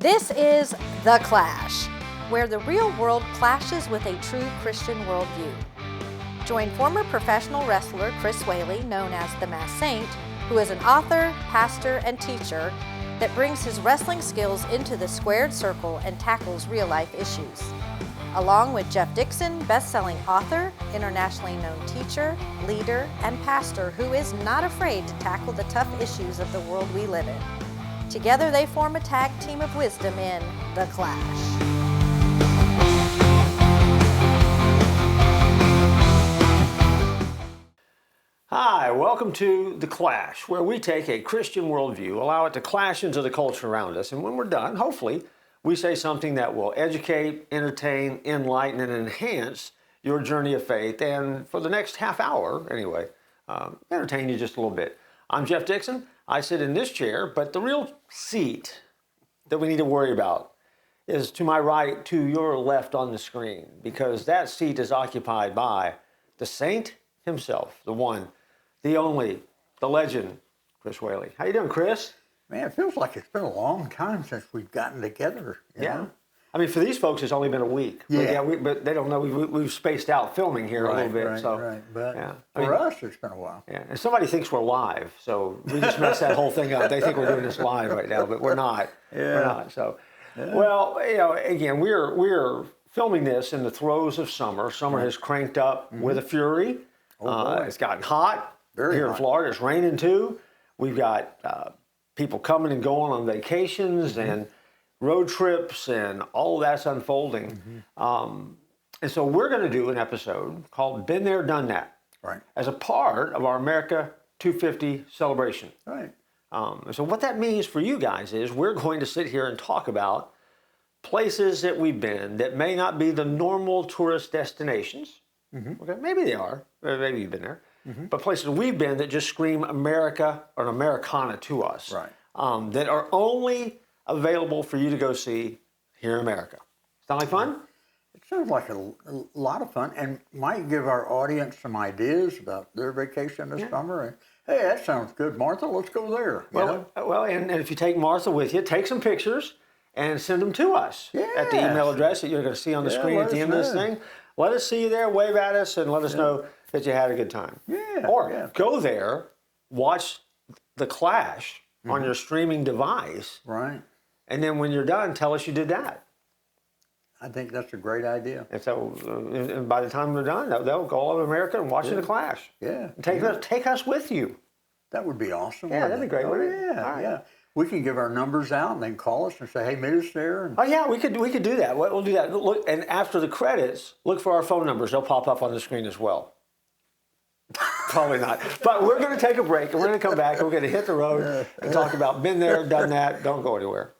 This is The Clash, where the real world clashes with a true Christian worldview. Join former professional wrestler Chris Whaley, known as the Masked Saint, who is an author, pastor, and teacher that brings his wrestling skills into the squared circle and tackles real-life issues. Along with Jeff Dixon, best-selling author, internationally known teacher, leader, and pastor who is not afraid to tackle the tough issues of the world we live in. Together they form a tag team of wisdom in The Clash. Hi, welcome to The Clash, where we take a Christian worldview, allow it to clash into the culture around us, and when we're done, hopefully, we say something that will educate, entertain, enlighten, and enhance your journey of faith, and for the next half hour, anyway, entertain you just a little bit. I'm Jeff Dixon. I sit in this chair, but the real seat that we need to worry about is to my right, to your left on the screen, because that seat is occupied by the saint himself, the one, the only, the legend, Chris Whaley. How you doing, Chris? Man, it feels like it's been a long time since we've gotten together. You know? I mean, for these folks, it's only been a week. Yeah. But they don't know we've spaced out filming here a little bit. Right. But for us, it's been a while. Yeah, and somebody thinks we're live, so we just messed that whole thing up. They think we're doing this live right now, but we're not. We're not. So, well, again, we're filming this in the throes of summer. Summer has cranked up with a fury. It's gotten hot. Here in Florida. It's raining too. We've got people coming and going on vacations and road trips, and all of that's unfolding. And so we're going to do an episode called Been There, Done That, as a part of our America 250 celebration. And so what that means for you guys is we're going to sit here and talk about places that we've been that may not be the normal tourist destinations. Okay, maybe they are. Maybe you've been there. But places we've been that just scream America or Americana to us. That are only available for you to go see here in America. Sound like fun? It sounds like a lot of fun, and might give our audience some ideas about their vacation this summer. And, hey, that sounds good, Martha. Let's go there. Well, and if you take Martha with you, take some pictures and send them to us at the email address that you're going to see on the screen at the end of this thing. Let us see you there, wave at us, and let us know that you had a good time. Or go there, watch The Clash on your streaming device. And then when you're done, tell us you did that. I think that's a great idea. And so and by the time they're done, they'll go all over America and watch The Clash. And take us with you. That would be awesome. Yeah, that'd be great. Yeah. We can give our numbers out and then call us and say, hey, meet us there. And... Oh, yeah, we could do that. We'll do that. Look, and after the credits, look for our phone numbers. They'll pop up on the screen as well. Probably not. But we're going to take a break, and we're going to come back, and we're going to hit the road and talk about been there, done that. Don't go anywhere.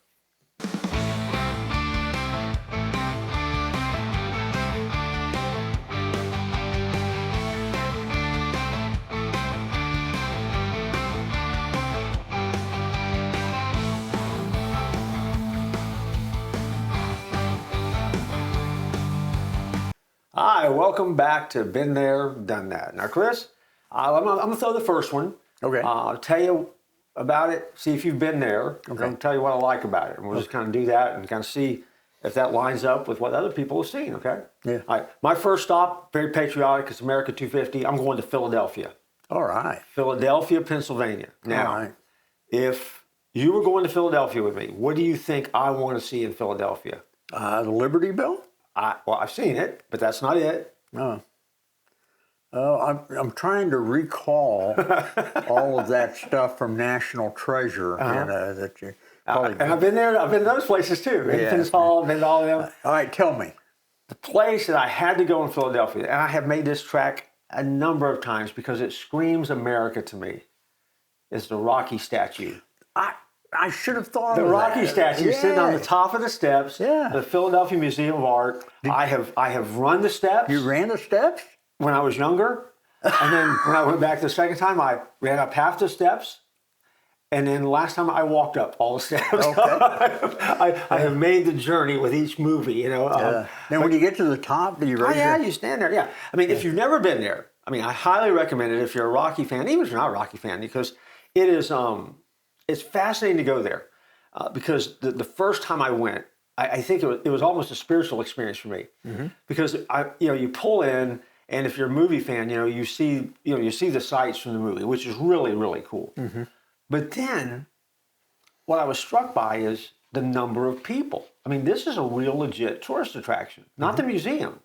Hi, welcome back to Been There, Done That. Now, Chris, I'm going to throw the first one. I'll tell you about it, see if you've been there. I'm going to tell you what I like about it. And we'll just kind of do that and kind of see if that lines up with what other people have seen, okay? All right, my first stop, very patriotic, it's America 250. I'm going to Philadelphia. All right. Philadelphia, Pennsylvania. Now, if you were going to Philadelphia with me, what do you think I want to see in Philadelphia? The Liberty Bell? Well, I've seen it, but that's not it. I'm trying to recall all of that stuff from National Treasure. That you and I've been there. I've been to those places too. Infants Hall, I've been to all of them. All right, tell me. The place that I had to go in Philadelphia, and I have made this track a number of times because it screams America to me, is the Rocky statue. I should have thought the of Rocky that. statue sitting on the top of the steps. The Philadelphia Museum of Art. I have run the steps. You ran the steps? When I was younger. And then when I went back the second time, I ran up half the steps. And then the last time I walked up all the steps. I have made the journey with each movie, Now, when you get to the top, do you raise you stand there, I mean, if you've never been there, I highly recommend it if you're a Rocky fan, even if you're not a Rocky fan, because it is, it's fascinating to go there. because the first time I went, I think it was almost a spiritual experience for me, because you pull in, and if you're a movie fan, you see the sights from the movie, which is really, really cool. But then, what I was struck by is the number of people. I mean, this is a real legit tourist attraction, not the museum,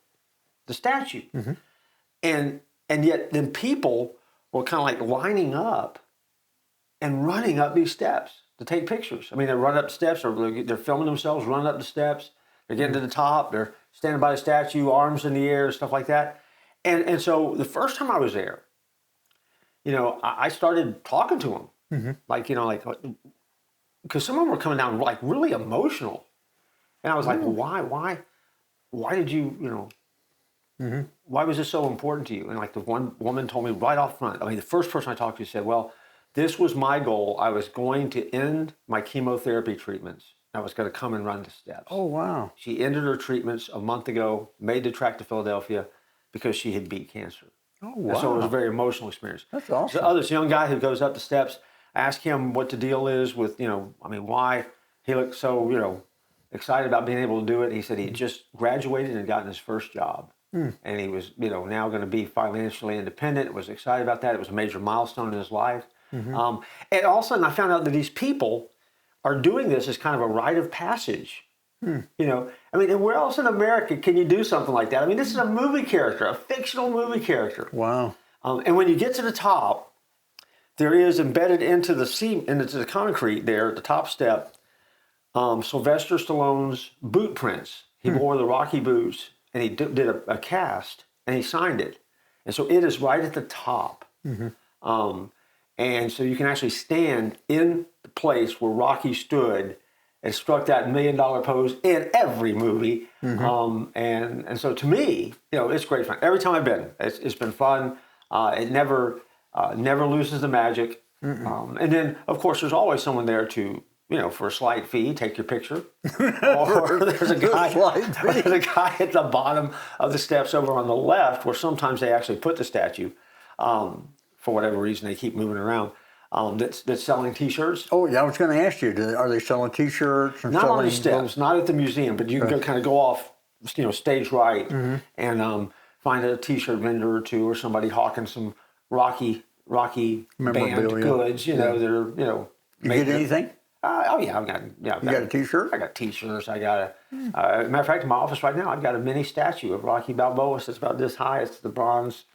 the statue. And yet then people were kind of like lining up and running up these steps to take pictures. I mean, they run up the steps, or they're filming themselves running up the steps. They're getting to the top. They're standing by the statue, arms in the air, stuff like that. And so the first time I was there, I started talking to them. Because some of them were coming down like really emotional. And I was like, why did you, why was this so important to you? And like the one woman told me right off front, I mean, the first person I talked to said, well, this was my goal. I was going to end my chemotherapy treatments. I was going to come and run the steps. Oh, wow. She ended her treatments a month ago, made the trek to Philadelphia because she had beat cancer. Oh, wow. And so it was a very emotional experience. That's awesome. So this young guy who goes up the steps, ask him what the deal is with, why he looked so, excited about being able to do it. He said he had just graduated and gotten his first job. And he was, now going to be financially independent, was excited about that. It was a major milestone in his life. And all of a sudden I found out that these people are doing this as kind of a rite of passage. And where else in America can you do something like that? I mean, this is a movie character, a fictional movie character. Wow. And when you get to the top, there is embedded into the concrete there at the top step, Sylvester Stallone's boot prints. He wore the Rocky boots, and he did a cast, and he signed it. And so it is right at the top. And so you can actually stand in the place where Rocky stood and struck that $1 million pose in every movie. And so to me, it's great fun. Every time I've been, it's been fun. It never loses the magic. And then, of course, there's always someone there to, for a slight fee, take your picture. Or there's a guy at the bottom of the steps over on the left where sometimes they actually put the statue. For whatever reason, they keep moving around. That's selling T-shirts. Oh, yeah, I was going to ask you, are they selling T-shirts? Not on the steps, not at the museum, but you can kind of go off, stage right and find a T-shirt vendor or two, or somebody hawking some Rocky band goods. That are You get anything? I've got You got a T-shirt? I got T-shirts. I got matter of fact, in my office right now, I've got a mini statue of Rocky Balboa. It's about this high. It's the bronze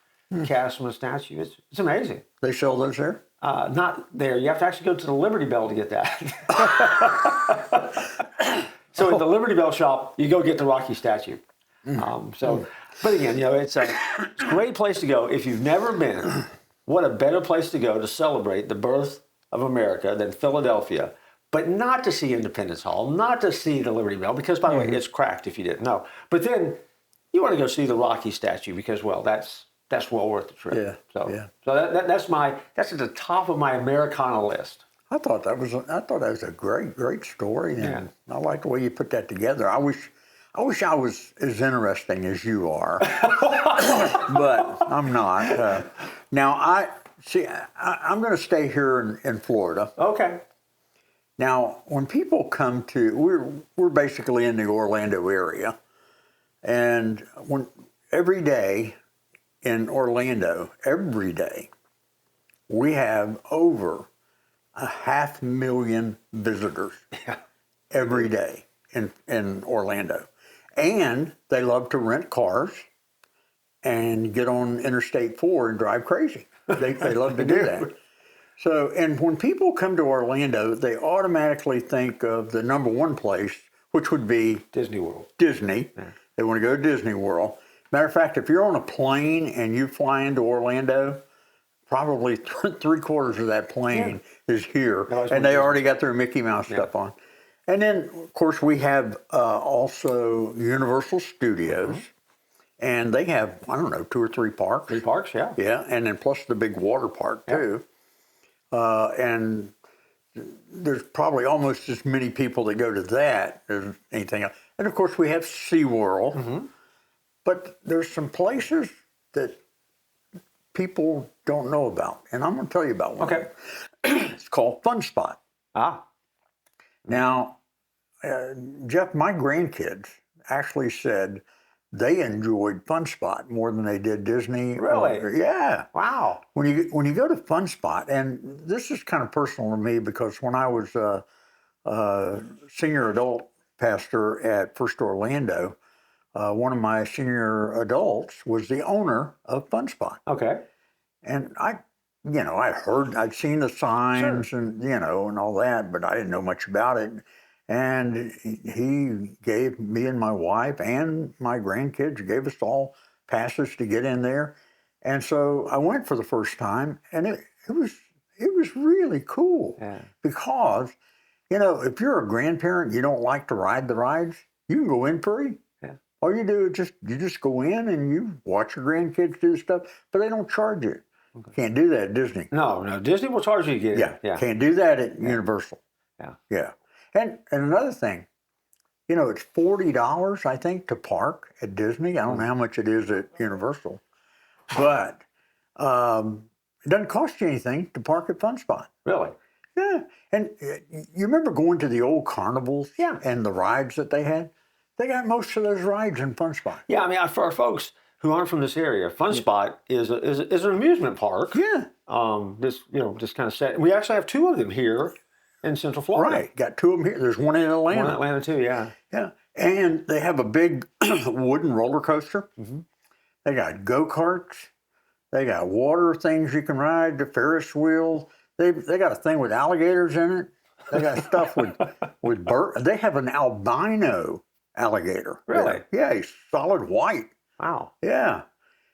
cast from a statue. It's amazing. They sell those there? Not there. You have to actually go to the Liberty Bell to get that. So at the Liberty Bell shop, you go get the Rocky statue. But again, it's a great place to go. If you've never been, what a better place to go to celebrate the birth of America than Philadelphia. But not to see Independence Hall, not to see the Liberty Bell, because by the way, it's cracked if you didn't know. But then you want to go see the Rocky statue because, well, that's well worth the trip. So that's at the top of my Americana list. I thought that was a great story, and I like the way you put that together. I wish I was as interesting as you are, but I'm not. Now I'm going to stay here in Florida. Okay. Now, when people come to, we're basically in the Orlando area, and every day in Orlando, we have over 500,000 visitors every day in Orlando. And they love to rent cars and get on Interstate 4 and drive crazy. They love to do that. So, and when people come to Orlando, they automatically think of the number one place, which would be Disney World. Disney. Yeah. They want to go to Disney World. Matter of fact, if you're on a plane and you fly into Orlando, probably 3/4 of that plane is here, and they already got their Mickey Mouse stuff on. And then, of course, we have also Universal Studios, and they have, 2 or 3 parks. 3 parks, yeah. Yeah, and then plus the big water park, too. And there's probably almost as many people that go to that as anything else. And, of course, we have SeaWorld. But there's some places that people don't know about, and I'm going to tell you about one. Okay. It's called Fun Spot. Now, Jeff, my grandkids actually said they enjoyed Fun Spot more than they did Disney. Really? Yeah. Wow. When you go to Fun Spot, and this is kind of personal to me because when I was a senior adult pastor at First Orlando, one of my senior adults was the owner of Fun Spot. Okay. And I'd seen the signs and, and all that, but I didn't know much about it. And he gave me and my wife and my grandkids, gave us all passes to get in there. And so I went for the first time, and it was really cool. Yeah. Because, if you're a grandparent, you don't like to ride the rides, you can go in free. Yeah. All you do is you just go in and you watch your grandkids do stuff, but they don't charge you. Okay. Can't do that at Disney. No, Disney will charge you to get in. Yeah. Can't do that at Universal. Yeah. Yeah. And another thing, it's $40, I think, to park at Disney. I don't know how much it is at Universal, but it doesn't cost you anything to park at Fun Spot. Really? Yeah. And you remember going to the old carnivals? Yeah. And the rides that they had? They got most of those rides in Fun Spot. Yeah, I mean, for our folks who aren't from this area, Fun Spot is an amusement park. Yeah. Just kind of set. We actually have two of them here in Central Florida. Right. Got two of them here. There's one in Atlanta. One in Atlanta too, yeah. Yeah. And they have a big wooden roller coaster. Mm-hmm. They got go-karts. They got water things you can ride, the Ferris wheel. They got a thing with alligators in it. They got stuff with bird. They have an albino alligator. Really? Yeah, he's solid white. Wow. Yeah.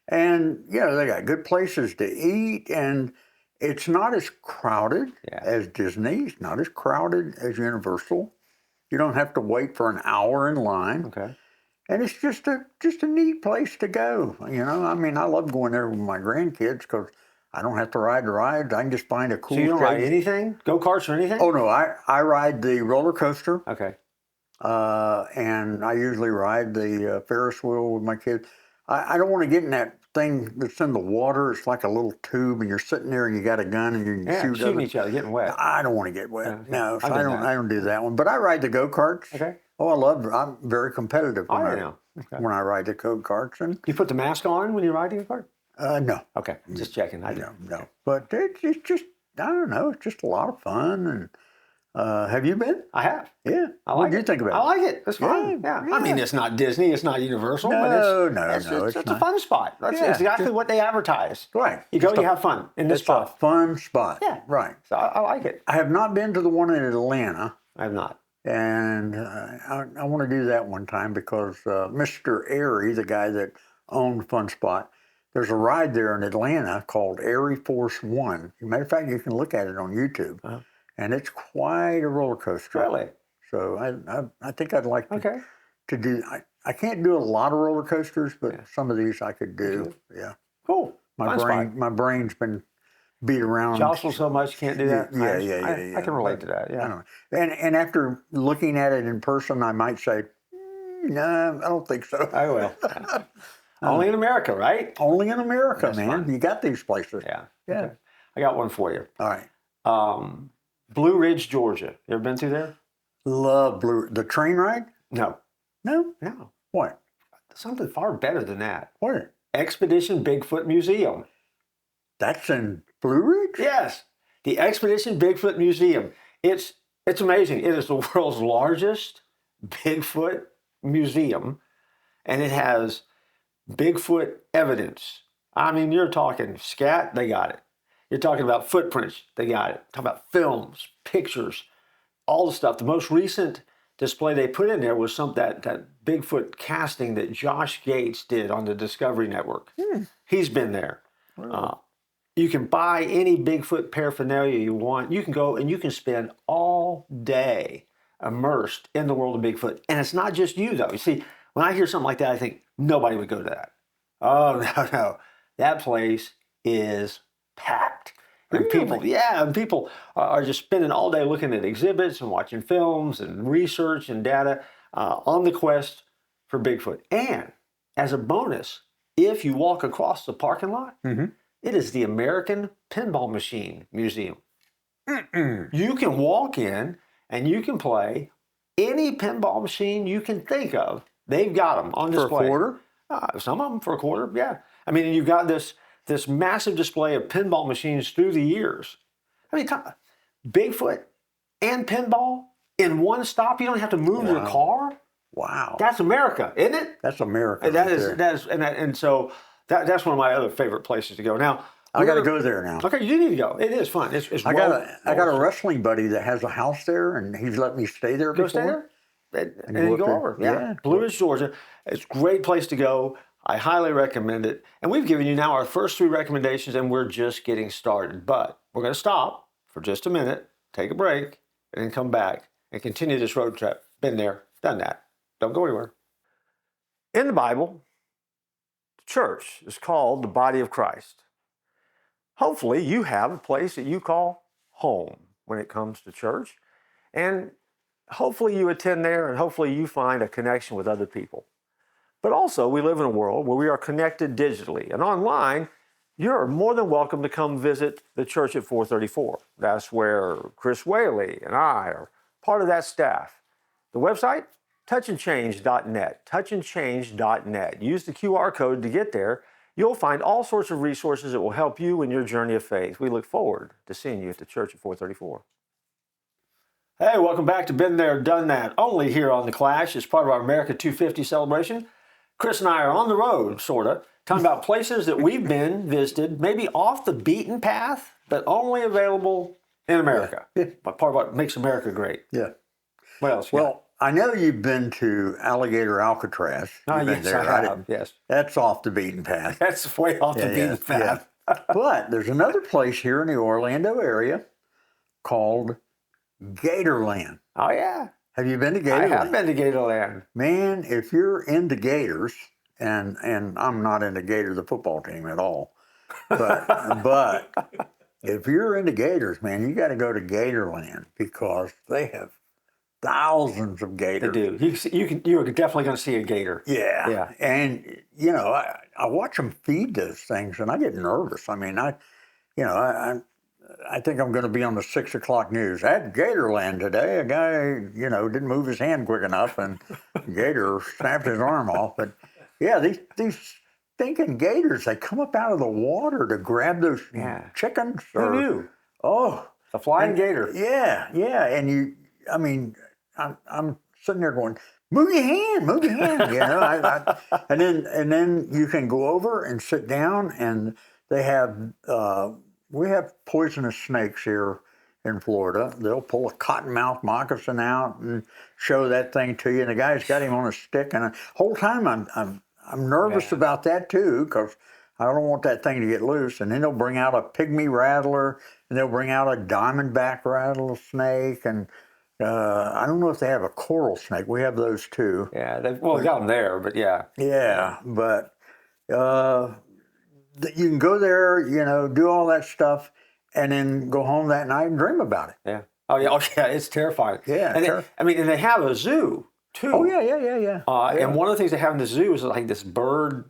And, they got good places to eat, and it's not as crowded as Disney. It's not as crowded as Universal. You don't have to wait for an hour in line. Okay. And it's just a neat place to go. I mean, I love going there with my grandkids because I don't have to ride the rides. I can just find a cool. So you don't ride anything? Go-karts or anything? Oh no, I ride the roller coaster. Okay. And I usually ride the Ferris wheel with my kids. I don't want to get in that thing that's in the water. It's like a little tube, and you're sitting there, and you got a gun, and you can shooting each other, getting wet. I don't want to get wet. Yeah. No, so I don't do that one. But I ride the go-karts. Okay. Oh, I'm very competitive when I ride the go-karts. And you put the mask on when you're riding a kart? No. Okay, just checking. No. But it's just, I don't know, it's just a lot of fun. And have you been? I have. Yeah. What do you think about it? I like it. It's fun. Yeah. I mean, it's not Disney, it's not Universal, but it's a fun spot. That's exactly what they advertise. Right. You go, you have fun in this spot. It's a fun spot. Yeah. Right. So I like it. I have not been to the one in Atlanta. I have not. And I want to do that one time because Mr. Airy, the guy that owned Fun Spot, there's a ride there in Atlanta called Airy Force One. As a matter of fact, you can look at it on YouTube. Uh-huh. And it's quite a roller coaster. Really? So I think I'd like to do. I can't do a lot of roller coasters, but some of these I could do. Yeah. Cool. My brain's been beat around. Jostle so much you can't do that. Yeah. I can relate to that. Yeah. I don't know. And after looking at it in person, I might say, no, I don't think so. I will. Only in America, right? Only in America, man. You got these places. Yeah. Yeah. Okay. I got one for you. All right. Blue Ridge, Georgia. You ever been through there? Love the train ride? No. No? No. What? Something far better than that. What? Expedition Bigfoot Museum. That's in Blue Ridge? Yes. The Expedition Bigfoot Museum. It's amazing. It is the world's largest Bigfoot museum, and it has Bigfoot evidence. I mean, you're talking scat, they got it. You're talking about footprints, they got it. Talking about films, pictures, all the stuff. The most recent display they put in there was that Bigfoot casting that Josh Gates did on the Discovery Network. He's been there. You can buy any Bigfoot paraphernalia you want. You can go and you can spend all day immersed in the world of Bigfoot. And it's not just you, though. You see, when I hear something like that, I think nobody would go to that. Oh, no. That place is packed. And people are just spending all day looking at exhibits and watching films and research and data on the quest for Bigfoot. And as a bonus, if you walk across the parking lot, it is the American Pinball Machine Museum. You can walk in and you can play any pinball machine you can think of. They've got them on display. For a quarter? Some of them for a quarter, yeah. I mean, you've got this massive display of pinball machines through the years. I mean, Bigfoot and pinball in one stop. You don't have to move your car. Wow. That's America, isn't it? That's America. And so that's one of my other favorite places to go. Now, I got to go there now. Okay, you need to go. It is fun. It's I got a wrestling buddy that has a house there, and he's let me stay there before. Go stay there, and then you go over. Yeah. Blue Ridge, Georgia. It's a great place to go. I highly recommend it. And we've given you now our first 3 recommendations, and we're just getting started. But we're going to stop for just a minute, take a break, and then come back and continue this road trip. Been there, done that. Don't go anywhere. In the Bible, the church is called the body of Christ. Hopefully, you have a place that you call home when it comes to church. And hopefully you attend there, and hopefully you find a connection with other people. But also, we live in a world where we are connected digitally. And online, you're more than welcome to come visit the church at 434. That's where Chris Whaley and I are part of that staff. The website, touchandchange.net, touchandchange.net. Use the QR code to get there. You'll find all sorts of resources that will help you in your journey of faith. We look forward to seeing you at the church at 434. Hey, welcome back to Been There, Done That, only here on The Clash. It's part of our America 250 celebration. Chris and I are on the road, sort of, talking about places that we've been, visited, maybe off the beaten path, but only available in America. Yeah. Part of what makes America great. Yeah. What else? Well, I know you've been to Alligator Alcatraz. Yes, I have. Yes. That's off the beaten path. That's way off the beaten path. Yeah. But there's another place here in the Orlando area called Gatorland. Oh, yeah. Have you been to Gatorland? I have been to Gatorland. Man, if you're into Gators, and I'm not into Gator, the football team, at all, but if you're into Gators, man, you got to go to Gatorland because they have thousands of gators. They do. You're definitely going to see a gator. Yeah. Yeah. And, you know, I watch them feed those things and I get nervous. I mean, I think I'm going to be on the 6 o'clock news. At Gatorland today, a guy, didn't move his hand quick enough and gator snapped his arm off. But yeah, these stinking gators, they come up out of the water to grab those chickens. Who knew? Oh. A flying gator. Yeah. And I'm sitting there going, move your hand, and then you can go over and sit down, and they have we have poisonous snakes here in Florida. They'll pull a cottonmouth moccasin out and show that thing to you, and the guy's got him on a stick, and the whole time I'm nervous about that too, because I don't want that thing to get loose. And then they'll bring out a pygmy rattler, and they'll bring out a diamondback rattlesnake, and I don't know if they have a coral snake. We have those too. Yeah, we got them there, but yeah. Yeah, but you can go there, do all that stuff, and then go home that night and dream about it. Yeah. Oh yeah. It's terrifying. Yeah. And they have a zoo too. Oh yeah. And one of the things they have in the zoo is like this bird.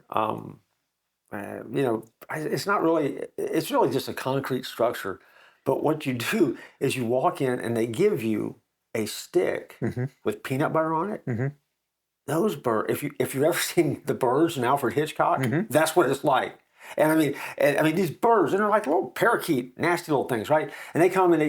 It's not really. It's really just a concrete structure. But what you do is you walk in and they give you a stick with peanut butter on it. Mm-hmm. Those birds, if you've ever seen The Birds and Alfred Hitchcock, that's what it's like. And I mean these birds, and they're like little parakeet, nasty little things, right? And they come and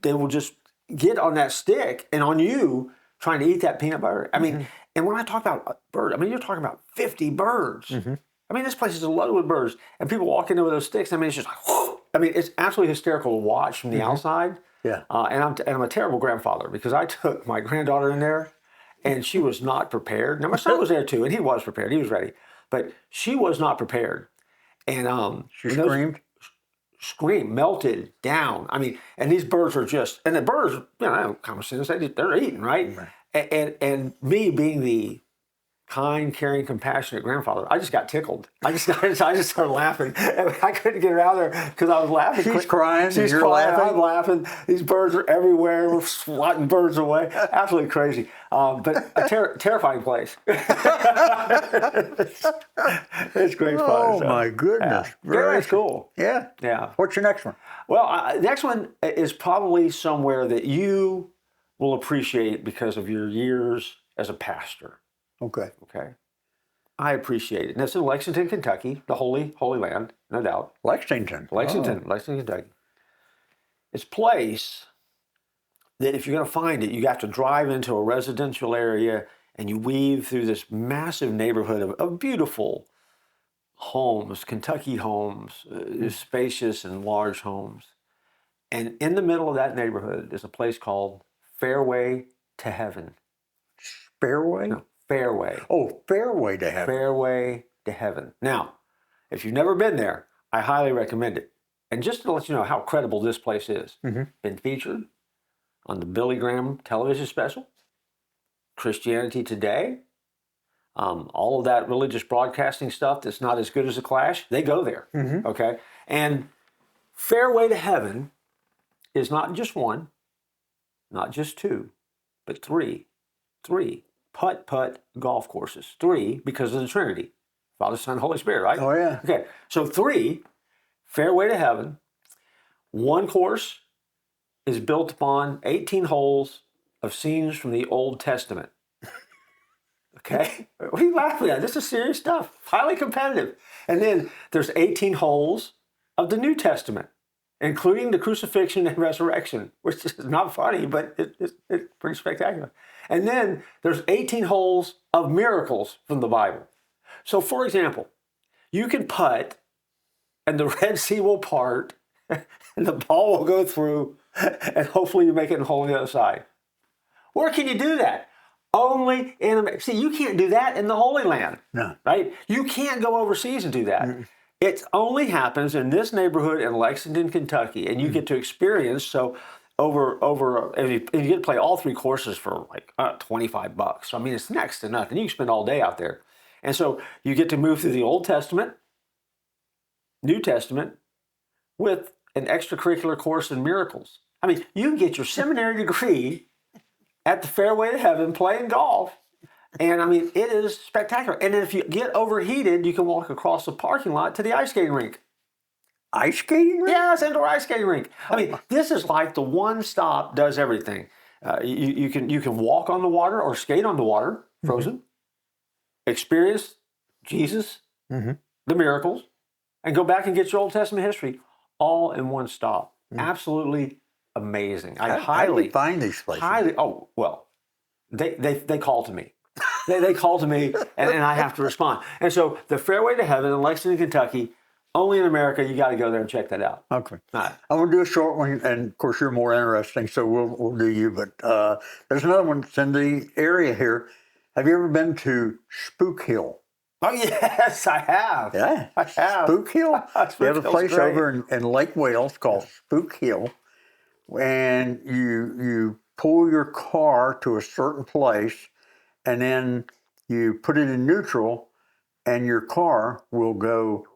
they will just get on that stick and on you trying to eat that peanut butter. I mean, and when I talk about birds, you're talking about 50 birds. Mm-hmm. I mean, this place is loaded with birds, and people walk in with those sticks. I mean, it's just like, whoo! I mean, it's absolutely hysterical to watch from the outside. Yeah. And I'm a terrible grandfather because I took my granddaughter in there, and she was not prepared. Now my son was there too, and he was prepared. He was ready, but she was not prepared. And she screamed. Screamed, melted down. I mean, and these birds are just, and the birds, common sense, they're eating, right? And me being the kind, caring, compassionate grandfather, I just got tickled. I just started laughing. I couldn't get her out of there because I was laughing. She's crying. She's you're crying. laughing. I'm laughing. These birds are everywhere. We're swatting birds away. Absolutely crazy. But a terrifying place. It's great fun. Oh my goodness! Yeah. Very cool. Yeah. Yeah. What's your next one? Well, the next one is probably somewhere that you will appreciate because of your years as a pastor. Okay. Okay. I appreciate it. And it's in Lexington, Kentucky, the holy land, no doubt. Lexington, Kentucky. It's a place that if you're going to find it, you have to drive into a residential area and you weave through this massive neighborhood of beautiful homes, Kentucky homes, spacious and large homes. And in the middle of that neighborhood is a place called Fairway to Heaven. Fairway? No, Fairway. Oh, Fairway to Heaven. Fairway to Heaven. Now, if you've never been there, I highly recommend it. And just to let you know how credible this place is, been featured on the Billy Graham television special, Christianity Today, all of that religious broadcasting stuff that's not as good as The Clash, they go there, okay? And Fairway to Heaven is not just one, not just two, but three putt-putt golf courses. 3 because of the Trinity, Father, Son, Holy Spirit, right? Oh, yeah. Okay, so 3, Fairway to Heaven. One course is built upon 18 holes of scenes from the Old Testament. Okay? What are you laughing at? This is serious stuff. Highly competitive. And then there's 18 holes of the New Testament, including the crucifixion and resurrection, which is not funny, but it's pretty spectacular. And then there's 18 holes of miracles from the Bible. So, for example, you can putt and the Red Sea will part and the ball will go through and hopefully you make it and hole on the other side. Where can you do that? Only in America. See, you can't do that in the Holy Land. No. Right? You can't go overseas and do that. It only happens in this neighborhood in Lexington, Kentucky, and you get to experience, so and you get to play all 3 courses for like $25. So, I mean, it's next to nothing. You can spend all day out there. And so you get to move through the Old Testament, New Testament, with an extracurricular course in miracles. I mean, you can get your seminary degree at the Fairway to Heaven playing golf. And I mean, it is spectacular. And then if you get overheated, you can walk across the parking lot to the ice skating rink. Ice skating rink? Yeah, it's indoor ice skating rink. I mean, this is like the one stop does everything. You can walk on the water or skate on the water, frozen, experience Jesus, the miracles, and go back and get your Old Testament history all in one stop. Absolutely amazing. How do we find these places? They call to me. They call to me, and I have to respond. And so the Fairway to Heaven in Lexington, Kentucky, only in America. You got to go there and check that out. Okay. All right. I'm going to do a short one, and of course you're more interesting, so we'll do you. But there's another one that's in the area here. Have you ever been to Spook Hill? Oh, yes, I have. Yeah, I have. Spook Hill. We have a place great. over in Lake Wales called Spook Hill, and you pull your car to a certain place, and then you put it in neutral, and your car will go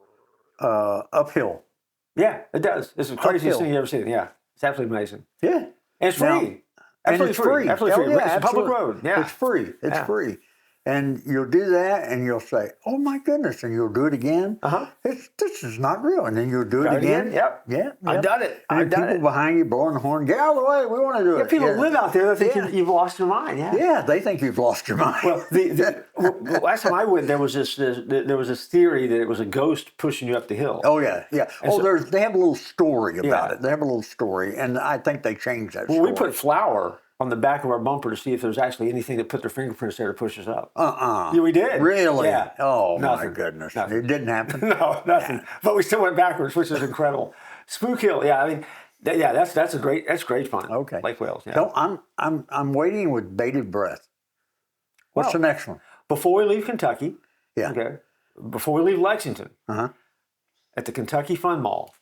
uphill. Yeah, it does. It's the craziest thing you've ever seen. Yeah, it's absolutely amazing. Yeah, and it's free. Now, absolutely free. Absolutely free. Yeah, it's a public road. Yeah, it's free. It's free. And you'll do that, and you'll say, "Oh my goodness!" And you'll do it again. This is not real. And then you'll do it again. Yep. Yeah. I've done it. I've done it. People behind you blowing the horn. Get out of the way. We want to do it. Yeah, people live out there. They think you've lost your mind. Yeah. Yeah, they think you've lost your mind. Well, the last time I went, there was this theory that it was a ghost pushing you up the hill. Oh yeah. And they have a little story about it. They have a little story, and I think they changed that. Well, we put flour on the back of our bumper to see if there's actually anything that put their fingerprints there to push us up. Yeah, we did. Really? Yeah. Oh, nothing. My goodness. Nothing. It didn't happen? No, nothing. Yeah. But we still went backwards, which is incredible. Spook Hill, yeah, I mean, that's great fun. Okay. Lake Wales, yeah. So I'm waiting with bated breath. What's the next one? Before we leave Kentucky, before we leave Lexington, at the Kentucky Fun Mall,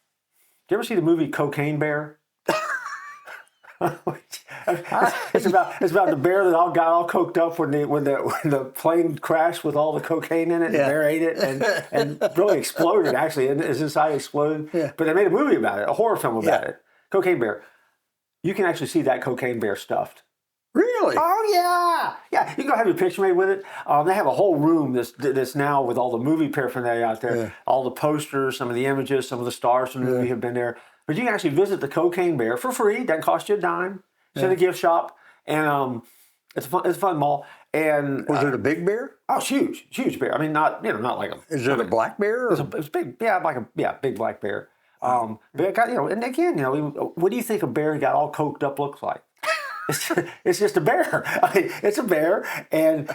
did you ever see the movie Cocaine Bear? It's about the bear that got all coked up when the plane crashed with all the cocaine in it, and the bear ate it and really exploded. Actually, his inside exploded. Yeah. But they made a movie about it, a horror film about it. Cocaine Bear. You can actually see that cocaine bear stuffed. Really? Oh yeah. You can go have your picture made with it. They have a whole room that's now with all the movie paraphernalia out there, all the posters, some of the images, some of the stars from the movie have been there. But you can actually visit the Cocaine Bear for free. Doesn't cost you a dime. It's in a gift shop, And it's a fun mall. And Was it a big bear? Oh, huge bear. I mean, not like a. Is it a black bear? It's big, like a big black bear. But it got, and again, what do you think a bear got all coked up looks like? It's just a bear. I mean, it's a bear, and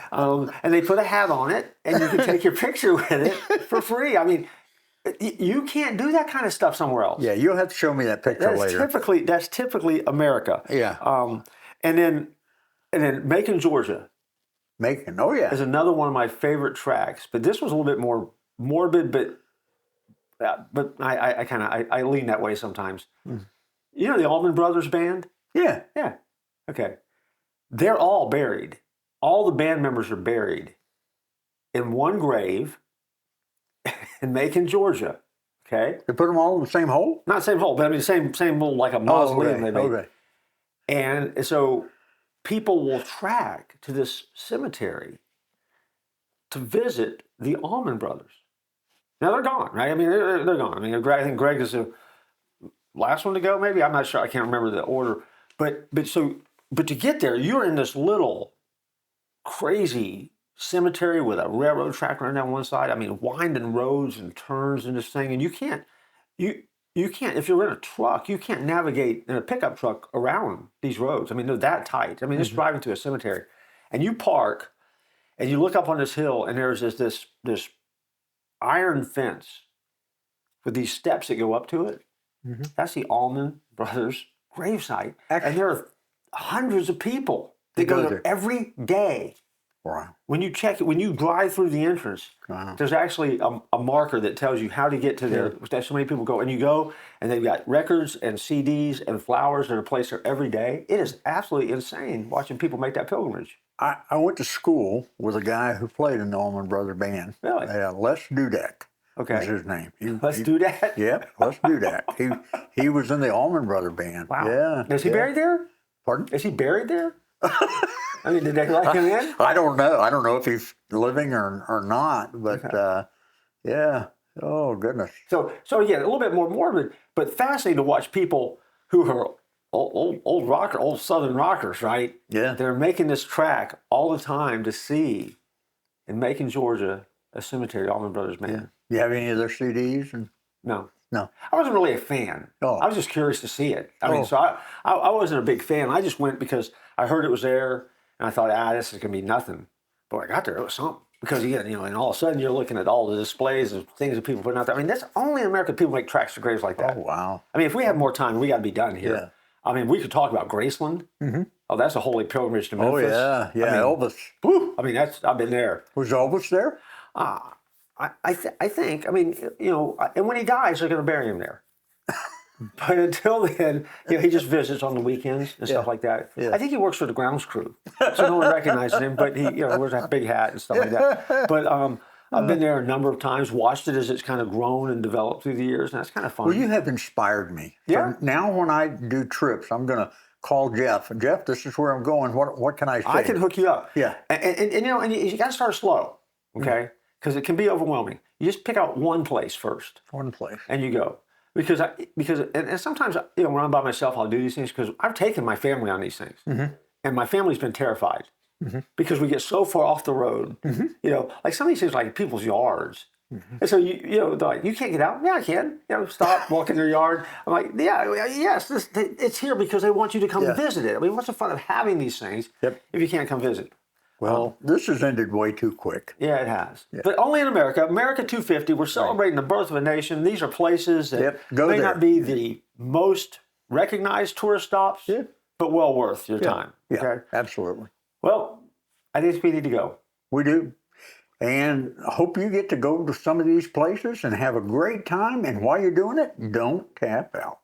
they put a hat on it, and you can take your picture with it for free. I mean, you can't do that kind of stuff somewhere else. Yeah, you'll have to show me that picture later. That's typically America. Yeah. And then Macon, Georgia. Macon, oh yeah, is another one of my favorite tracks. But this was a little bit more morbid, but I lean that way sometimes. You know the Allman Brothers Band? Yeah. Okay. They're all buried. All the band members are buried in one grave in Macon, Georgia. Okay. They put them all in the same hole? Not same hole, but I mean same little like a mausoleum they made. Okay. And so people will track to this cemetery to visit the Allman Brothers. Now they're gone, right? I mean, they're gone. I mean, I think Greg is the last one to go, maybe. I'm not sure. I can't remember the order. But to get there, you're in this little crazy cemetery with a railroad track running down one side. I mean, winding roads and turns and this thing, and you can't. If you're in a truck, you can't navigate in a pickup truck around these roads. I mean, they're that tight. I mean, just driving to a cemetery, and you park, and you look up on this hill, and there's this iron fence with these steps that go up to it. That's the Allman Brothers gravesite, and there are hundreds of people that go there every day. Wow. When you check it, when you drive through the entrance, there's actually a marker that tells you how to get to there. There's so many people go, and you go, and they've got records and CDs and flowers that are placed there every day. It is absolutely insane watching people make that pilgrimage. I went to school with a guy who played in the Allman Brother Band. Really? Les Dudek. Okay. Was his name. Let's do that. Yeah, Les Dudek. He was in the Allman Brother Band. Wow. Yeah. Is he buried there? Pardon? Is he buried there? I mean, did they let him in? I don't know. I don't know if he's living or not, but yeah. Oh, goodness. So again, a little bit more morbid, but fascinating to watch people who are old Southern rockers, right? Yeah. They're making this track all the time to see in Macon, Georgia, a cemetery, Allman Brothers Band. You have any of their CDs? No. No. I wasn't really a fan. Oh. I was just curious to see it. I mean, so I wasn't a big fan. I just went because I heard it was there, and I thought, this is going to be nothing. But when I got there, it was something. Because, and all of a sudden you're looking at all the displays of things that people put out there. I mean, that's only in America people make tracks to graves like that. Oh, wow. I mean, if we have more time, we got to be done here. Yeah. I mean, we could talk about Graceland. Oh, that's a holy pilgrimage to Memphis. Oh, yeah. I mean, Elvis. Whew, I mean, I've been there. Was Elvis there? I think, and when he dies, they're going to bury him there. But until then, he just visits on the weekends and stuff like that. Yeah. I think he works for the grounds crew, so no one recognizes him. But he, wears that big hat and stuff like that. But I've been there a number of times, watched it as it's kind of grown and developed through the years, and that's kind of fun. Well, you have inspired me. Yeah. So now when I do trips, I'm going to call Jeff. Jeff, this is where I'm going. What can I say? I can hook you up. Yeah. And you got to start slow, okay? Because it can be overwhelming. You just pick out one place first. One place. And you go. Because sometimes, when I'm by myself, I'll do these things because I've taken my family on these things. And my family's been terrified because we get so far off the road. Like some of these things like people's yards. And so, they're like, you can't get out? Yeah, I can. Stop, walk in their yard. I'm like, yes, it's here because they want you to come visit it. I mean, what's the fun of having these things if you can't come visit? Well, this has ended way too quick. Yeah, it has. Yeah. But only in America. America 250, we're celebrating the birth of a nation. These are places that may not be the most recognized tourist stops, but well worth your time. Yeah, okay? Absolutely. Well, I think we need to go. We do. And I hope you get to go to some of these places and have a great time. And while you're doing it, don't tap out.